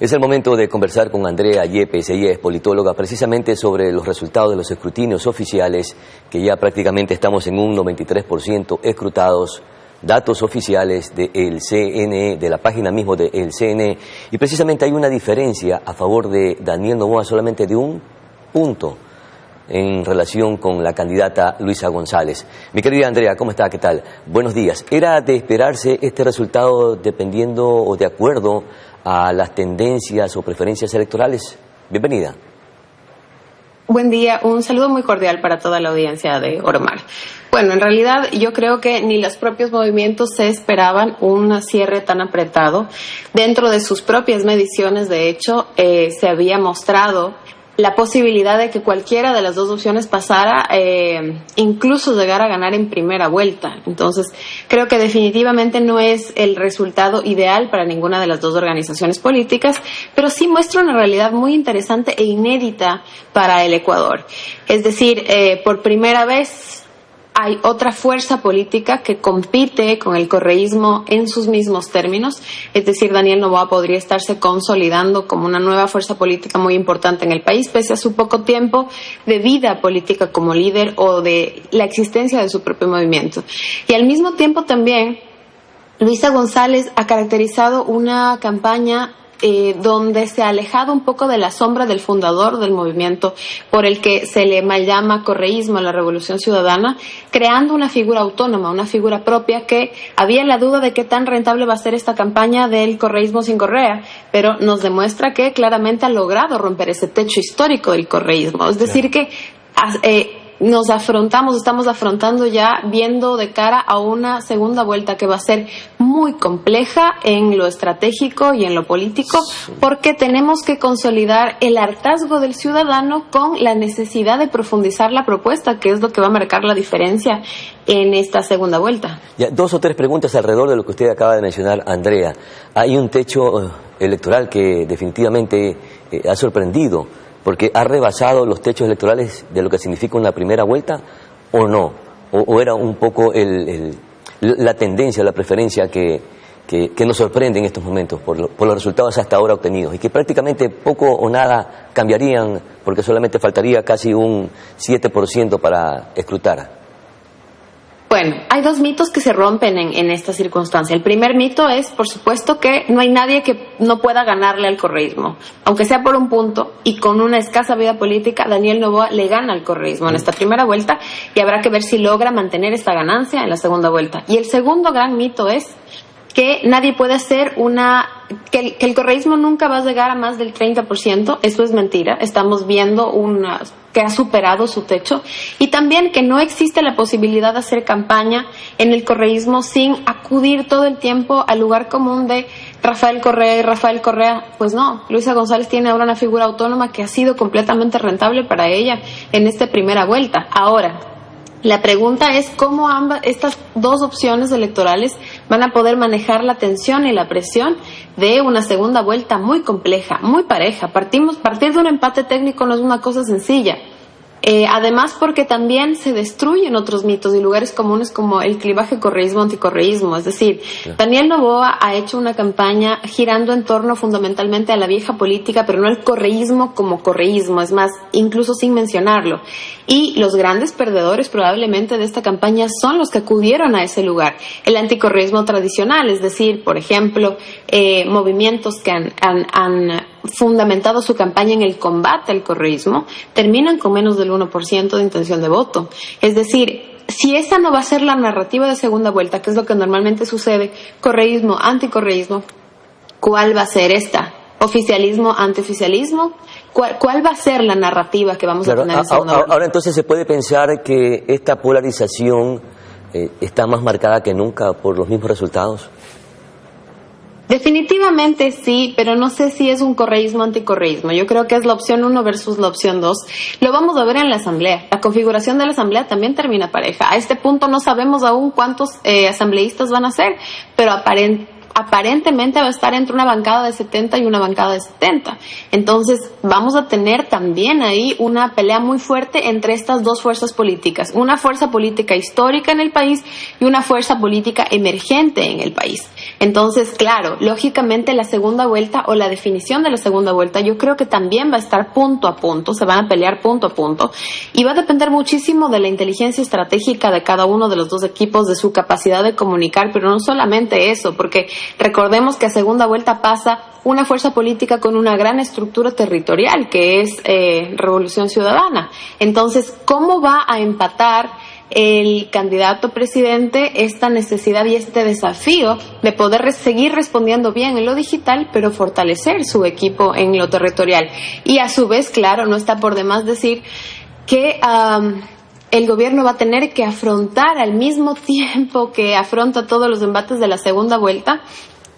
Es el momento de conversar con Andrea Yepes. Ella es politóloga, precisamente sobre los resultados de los escrutinios oficiales, que ya prácticamente estamos en un 93% escrutados, datos oficiales del CNE, de la página mismo del CNE, y precisamente hay una diferencia a favor de Daniel Noboa solamente de un punto en relación con la candidata Luisa González. Mi querida Andrea, ¿cómo está? ¿Qué tal? Buenos días. ¿Era de esperarse este resultado dependiendo o de acuerdo a las tendencias o preferencias electorales? Bienvenida. Buen día, un saludo muy cordial para toda la audiencia de Oromar. Bueno, en realidad yo creo que ni los propios movimientos se esperaban un cierre tan apretado. Dentro de sus propias mediciones, de hecho, se había mostrado la posibilidad de que cualquiera de las dos opciones pasara, incluso llegar a ganar en primera vuelta. Entonces, creo que definitivamente no es el resultado ideal para ninguna de las dos organizaciones políticas, pero sí muestra una realidad muy interesante e inédita para el Ecuador. Es decir, por primera vez hay otra fuerza política que compite con el correísmo en sus mismos términos, es decir, Daniel Noboa podría estarse consolidando como una nueva fuerza política muy importante en el país, pese a su poco tiempo de vida política como líder o de la existencia de su propio movimiento. Y al mismo tiempo también, Luisa González ha caracterizado una campaña donde se ha alejado un poco de la sombra del fundador del movimiento, por el que se le mal llama correísmo a la Revolución Ciudadana, creando una figura autónoma, una figura propia, que había la duda de qué tan rentable va a ser esta campaña del correísmo sin Correa, pero nos demuestra que claramente ha logrado romper ese techo histórico del correísmo. Es decir, que estamos afrontando ya viendo de cara a una segunda vuelta que va a ser muy compleja en lo estratégico y en lo político, porque tenemos que consolidar el hartazgo del ciudadano con la necesidad de profundizar la propuesta, que es lo que va a marcar la diferencia en esta segunda vuelta. Ya, dos o tres preguntas alrededor de lo que usted acaba de mencionar, Andrea. Hay un techo electoral que definitivamente ha sorprendido, porque ha rebasado los techos electorales de lo que significa una primera vuelta, ¿o no? ¿O era un poco la tendencia, la preferencia que nos sorprende en estos momentos por los resultados hasta ahora obtenidos, y que prácticamente poco o nada cambiarían, porque solamente faltaría casi un 7% para escrutar? Bueno, hay dos mitos que se rompen en esta circunstancia. El primer mito es, por supuesto, que no hay nadie que no pueda ganarle al correísmo. Aunque sea por un punto y con una escasa vida política, Daniel Noboa le gana al correísmo en esta primera vuelta, y habrá que ver si logra mantener esta ganancia en la segunda vuelta. Y el segundo gran mito es que nadie puede hacer que el correísmo nunca va a llegar a más del 30%, eso es mentira, estamos viendo que ha superado su techo, y también que no existe la posibilidad de hacer campaña en el correísmo sin acudir todo el tiempo al lugar común de Rafael Correa. Pues no, Luisa González tiene ahora una figura autónoma que ha sido completamente rentable para ella en esta primera vuelta. Ahora, la pregunta es cómo estas dos opciones electorales van a poder manejar la tensión y la presión de una segunda vuelta muy compleja, muy pareja. Partir de un empate técnico no es una cosa sencilla. Además, porque también se destruyen otros mitos y lugares comunes como el clivaje correísmo-anticorreísmo. Es decir, Daniel Noboa ha hecho una campaña girando en torno fundamentalmente a la vieja política, pero no al correísmo como correísmo, es más, incluso sin mencionarlo. Y los grandes perdedores probablemente de esta campaña son los que acudieron a ese lugar. El anticorreísmo tradicional, es decir, por ejemplo, movimientos que han fundamentado su campaña en el combate al correísmo, terminan con menos del 1% de intención de voto. Es decir, si esa no va a ser la narrativa de segunda vuelta, que es lo que normalmente sucede, correísmo, anticorreísmo, ¿cuál va a ser esta? ¿Oficialismo, antioficialismo? ¿Cuál va a ser la narrativa que vamos a tener en segunda vuelta? Ahora entonces se puede pensar que esta polarización está más marcada que nunca por los mismos resultados. Definitivamente sí, pero no sé si es un correísmo anticorreísmo. Yo creo que es la opción 1 versus la opción 2. Lo vamos a ver en la asamblea. La configuración de la asamblea también termina pareja. A este punto no sabemos aún cuántos asambleístas van a ser, pero aparentemente va a estar entre una bancada de 70 y una bancada de 70. Entonces vamos a tener también ahí una pelea muy fuerte entre estas dos fuerzas políticas. Una fuerza política histórica en el país y una fuerza política emergente en el país. Entonces, claro, lógicamente la segunda vuelta o la definición de la segunda vuelta yo creo que también va a estar punto a punto, se van a pelear punto a punto y va a depender muchísimo de la inteligencia estratégica de cada uno de los dos equipos, de su capacidad de comunicar, pero no solamente eso, porque recordemos que a segunda vuelta pasa una fuerza política con una gran estructura territorial que es Revolución Ciudadana. Entonces, ¿cómo va a empatar el candidato presidente esta necesidad y este desafío de poder seguir respondiendo bien en lo digital, pero fortalecer su equipo en lo territorial? Y a su vez, claro, no está por demás decir que el gobierno va a tener que afrontar al mismo tiempo que afronta todos los embates de la segunda vuelta,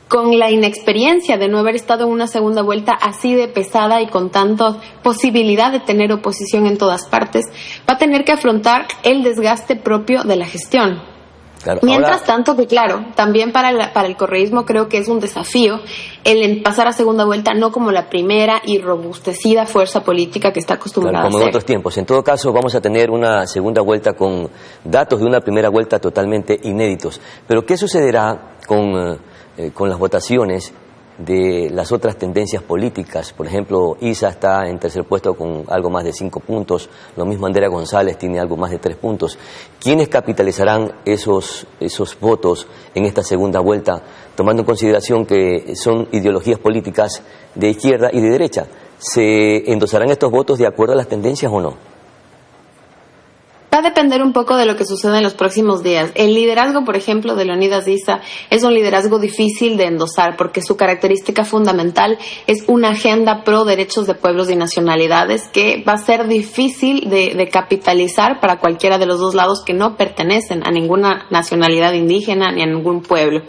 con la inexperiencia de no haber estado en una segunda vuelta así de pesada y con tanta posibilidad de tener oposición en todas partes, va a tener que afrontar el desgaste propio de la gestión. Claro, mientras tanto, que claro, también para el correísmo creo que es un desafío el pasar a segunda vuelta, no como la primera y robustecida fuerza política que está acostumbrada a hacer. Como en otros tiempos. En todo caso, vamos a tener una segunda vuelta con datos de una primera vuelta totalmente inéditos. Pero, ¿qué sucederá con las votaciones de las otras tendencias políticas? Por ejemplo, Isa está en tercer puesto con algo más de 5 puntos, lo mismo Andrea González tiene algo más de 3 puntos. ¿Quiénes capitalizarán esos votos en esta segunda vuelta, tomando en consideración que son ideologías políticas de izquierda y de derecha? ¿Se endosarán estos votos de acuerdo a las tendencias o no? Va a depender un poco de lo que suceda en los próximos días. El liderazgo, por ejemplo, de Leonidas Issa es un liderazgo difícil de endosar porque su característica fundamental es una agenda pro derechos de pueblos y nacionalidades que va a ser difícil de capitalizar para cualquiera de los dos lados que no pertenecen a ninguna nacionalidad indígena ni a ningún pueblo.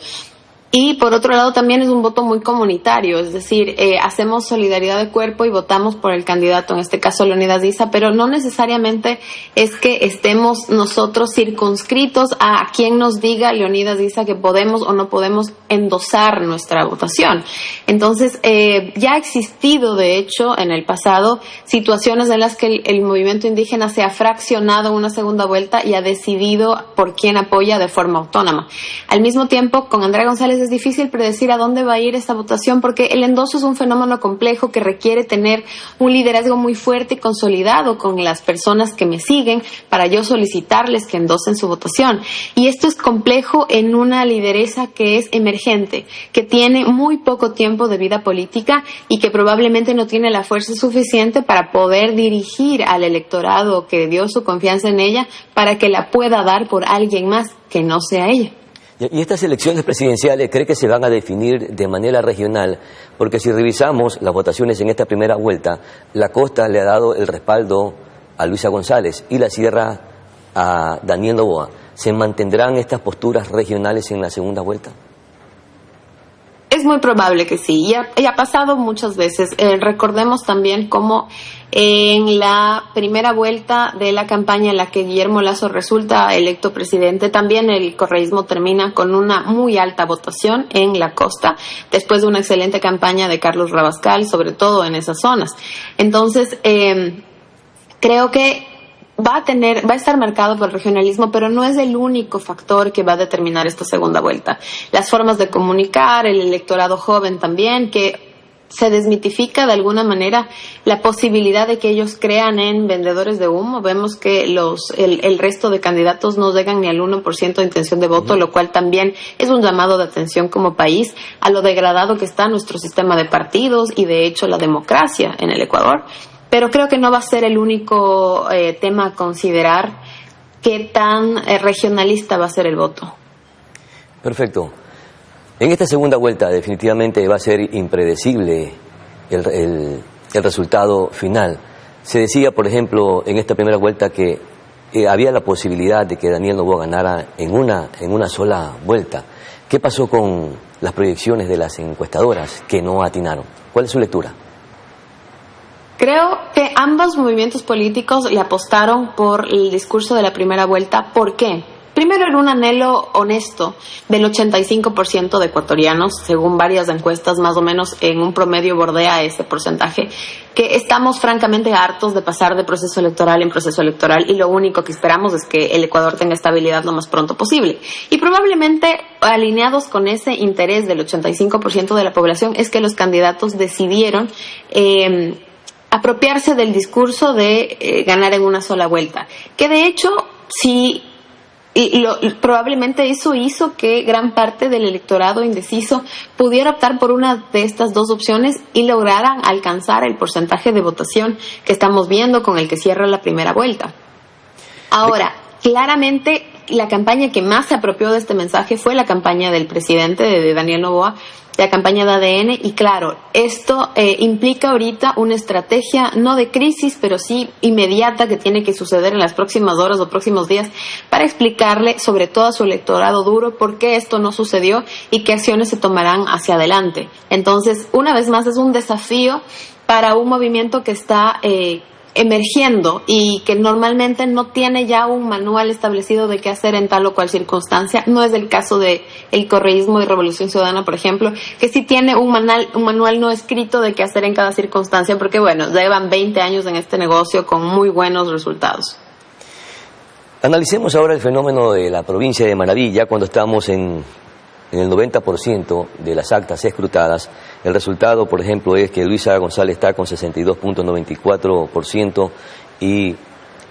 Y por otro lado también es un voto muy comunitario, es decir, hacemos solidaridad de cuerpo y votamos por el candidato, en este caso Leonidas Issa, pero no necesariamente es que estemos nosotros circunscritos a quien nos diga Leonidas Issa que podemos o no podemos endosar nuestra votación. Entonces, ya ha existido, de hecho, en el pasado, situaciones en las que el movimiento indígena se ha fraccionado una segunda vuelta y ha decidido por quién apoya de forma autónoma. Al mismo tiempo, con Andrea González es difícil predecir a dónde va a ir esta votación porque el endoso es un fenómeno complejo que requiere tener un liderazgo muy fuerte y consolidado con las personas que me siguen para yo solicitarles que endosen su votación. Y esto es complejo en una lideresa que es emergente, que tiene muy poco tiempo de vida política y que probablemente no tiene la fuerza suficiente para poder dirigir al electorado que dio su confianza en ella para que la pueda dar por alguien más que no sea ella. Y estas elecciones presidenciales, ¿cree que se van a definir de manera regional? Porque si revisamos las votaciones en esta primera vuelta, la costa le ha dado el respaldo a Luisa González y la sierra a Daniel Noboa. ¿Se mantendrán estas posturas regionales en la segunda vuelta? Es muy probable que sí, y ha pasado muchas veces. Recordemos también cómo en la primera vuelta de la campaña en la que Guillermo Lasso resulta electo presidente, también el correísmo termina con una muy alta votación en la costa, después de una excelente campaña de Carlos Rabascal, sobre todo en esas zonas. Entonces, creo que va a estar marcado por el regionalismo, pero no es el único factor que va a determinar esta segunda vuelta. Las formas de comunicar, el electorado joven también, que se desmitifica de alguna manera la posibilidad de que ellos crean en vendedores de humo. Vemos que el resto de candidatos no llegan ni al 1% de intención de voto, lo cual también es un llamado de atención como país a lo degradado que está nuestro sistema de partidos y de hecho la democracia en el Ecuador. Pero creo que no va a ser el único tema a considerar qué tan regionalista va a ser el voto. Perfecto. En esta segunda vuelta definitivamente va a ser impredecible el resultado final. Se decía, por ejemplo, en esta primera vuelta que había la posibilidad de que Daniel Noboa ganara en una sola vuelta. ¿Qué pasó con las proyecciones de las encuestadoras que no atinaron? ¿Cuál es su lectura? Creo que ambos movimientos políticos le apostaron por el discurso de la primera vuelta. ¿Por qué? Primero, era un anhelo honesto del 85% de ecuatorianos, según varias encuestas, más o menos en un promedio bordea ese porcentaje, que estamos francamente hartos de pasar de proceso electoral en proceso electoral y lo único que esperamos es que el Ecuador tenga estabilidad lo más pronto posible. Y probablemente alineados con ese interés del 85% de la población es que los candidatos decidieron apropiarse del discurso de ganar en una sola vuelta, que de hecho sí. Probablemente eso hizo que gran parte del electorado indeciso pudiera optar por una de estas dos opciones y lograran alcanzar el porcentaje de votación que estamos viendo con el que cierra la primera vuelta. Ahora, claramente la campaña que más se apropió de este mensaje fue la campaña del presidente, de Daniel Noboa, la campaña de ADN, y claro, esto implica ahorita una estrategia no de crisis, pero sí inmediata, que tiene que suceder en las próximas horas o próximos días para explicarle, sobre todo a su electorado duro, por qué esto no sucedió y qué acciones se tomarán hacia adelante. Entonces, una vez más, es un desafío para un movimiento que está emergiendo y que normalmente no tiene ya un manual establecido de qué hacer en tal o cual circunstancia. No es el caso de el correísmo y Revolución Ciudadana, por ejemplo, que sí tiene un manual no escrito de qué hacer en cada circunstancia, porque bueno, llevan 20 años en este negocio con muy buenos resultados. Analicemos ahora el fenómeno de la provincia de Manabí. Ya cuando estamos en el 90% de las actas escrutadas, el resultado, por ejemplo, es que Luisa González está con 62.94% y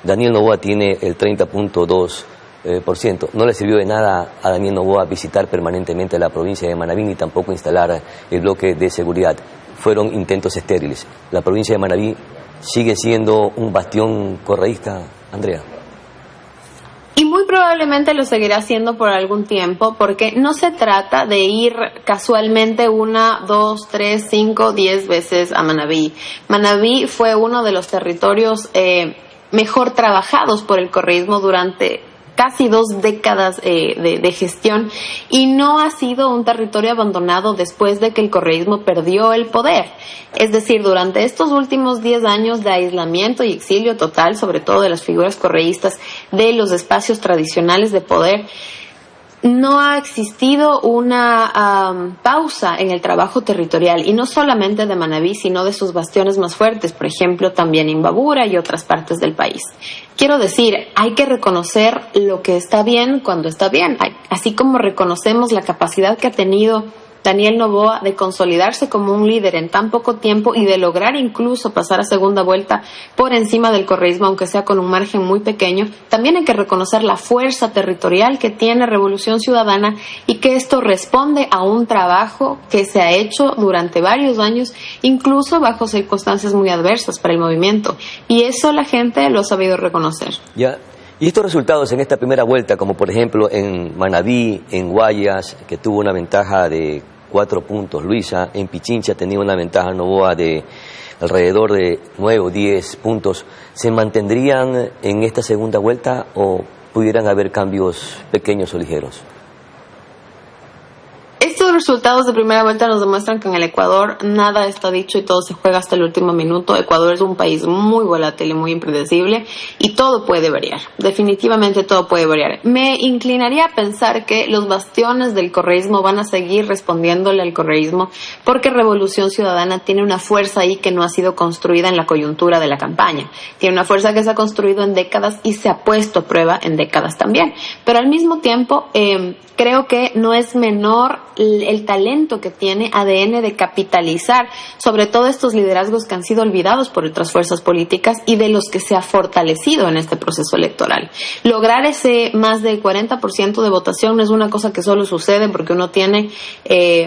Daniel Noboa tiene el 30.2%. No le sirvió de nada a Daniel Noboa visitar permanentemente la provincia de Manabí ni tampoco instalar el bloque de seguridad. Fueron intentos estériles. ¿La provincia de Manabí sigue siendo un bastión correísta, Andrea? Y muy probablemente lo seguirá haciendo por algún tiempo, porque no se trata de ir casualmente 1, 2, 3, 5, 10 veces a Manabí. Manabí fue uno de los territorios mejor trabajados por el correísmo durante casi 2 décadas de gestión, y no ha sido un territorio abandonado después de que el correísmo perdió el poder. Es decir, durante estos últimos 10 años de aislamiento y exilio total, sobre todo de las figuras correístas, de los espacios tradicionales de poder, no ha existido una pausa en el trabajo territorial, y no solamente de Manabí, sino de sus bastiones más fuertes, por ejemplo, también Imbabura y otras partes del país. Quiero decir, hay que reconocer lo que está bien cuando está bien, así como reconocemos la capacidad que ha tenido Daniel Noboa de consolidarse como un líder en tan poco tiempo y de lograr incluso pasar a segunda vuelta por encima del correísmo, aunque sea con un margen muy pequeño. También hay que reconocer la fuerza territorial que tiene Revolución Ciudadana, y que esto responde a un trabajo que se ha hecho durante varios años, incluso bajo circunstancias muy adversas para el movimiento, y eso la gente lo ha sabido reconocer. Ya. Y estos resultados en esta primera vuelta, como por ejemplo en Manabí, en Guayas, que tuvo una ventaja de 4 puntos Luisa, en Pichincha tenía una ventaja Noboa de alrededor de 9 o 10 puntos, ¿se mantendrían en esta segunda vuelta o pudieran haber cambios pequeños o ligeros? Estos resultados de primera vuelta nos demuestran que en el Ecuador nada está dicho y todo se juega hasta el último minuto. Ecuador es un país muy volátil y muy impredecible, y todo puede variar. Definitivamente todo puede variar. Me inclinaría a pensar que los bastiones del correísmo van a seguir respondiéndole al correísmo, porque Revolución Ciudadana tiene una fuerza ahí que no ha sido construida en la coyuntura de la campaña. Tiene una fuerza que se ha construido en décadas y se ha puesto a prueba en décadas también. Pero al mismo tiempo, creo que no es menor el talento que tiene ADN de capitalizar sobre todo estos liderazgos que han sido olvidados por otras fuerzas políticas y de los que se ha fortalecido en este proceso electoral. Lograr ese más del 40% de votación no es una cosa que solo sucede porque uno tiene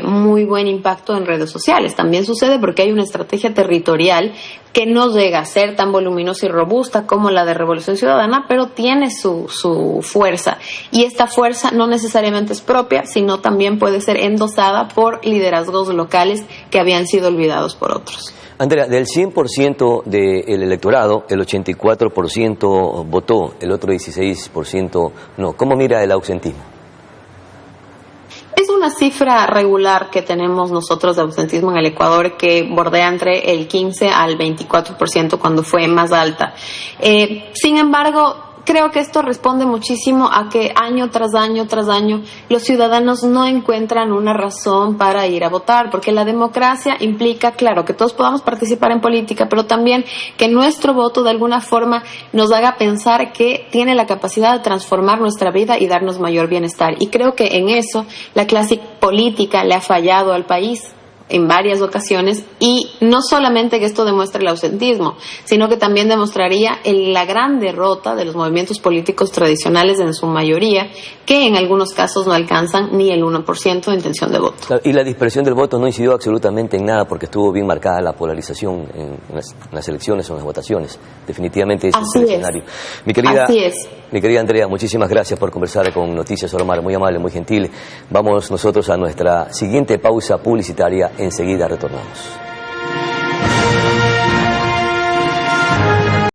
muy buen impacto en redes sociales. También sucede porque hay una estrategia territorial que no llega a ser tan voluminosa y robusta como la de Revolución Ciudadana, pero tiene su fuerza. Y esta fuerza no necesariamente es propia, sino también puede ser endosada por liderazgos locales que habían sido olvidados por otros. Andrea, del 100% del electorado, el 84% votó, el otro 16% no. ¿Cómo mira el ausentismo? Es una cifra regular que tenemos nosotros de ausentismo en el Ecuador, que bordea entre el 15 al 24% cuando fue más alta. Sin embargo, creo que esto responde muchísimo a que año tras año tras año los ciudadanos no encuentran una razón para ir a votar, porque la democracia implica, claro, que todos podamos participar en política, pero también que nuestro voto de alguna forma nos haga pensar que tiene la capacidad de transformar nuestra vida y darnos mayor bienestar. Y creo que en eso la clase política le ha fallado al país en varias ocasiones, y no solamente que esto demuestre el ausentismo, sino que también demostraría la gran derrota de los movimientos políticos tradicionales en su mayoría, que en algunos casos no alcanzan ni el 1% de intención de voto. Y la dispersión del voto no incidió absolutamente en nada, porque estuvo bien marcada la polarización en las elecciones o en las votaciones. Definitivamente ese es el escenario. Así es. Mi querida Andrea, muchísimas gracias por conversar con Noticias Oromar, muy amable, muy gentil. Vamos nosotros a nuestra siguiente pausa publicitaria, enseguida retornamos.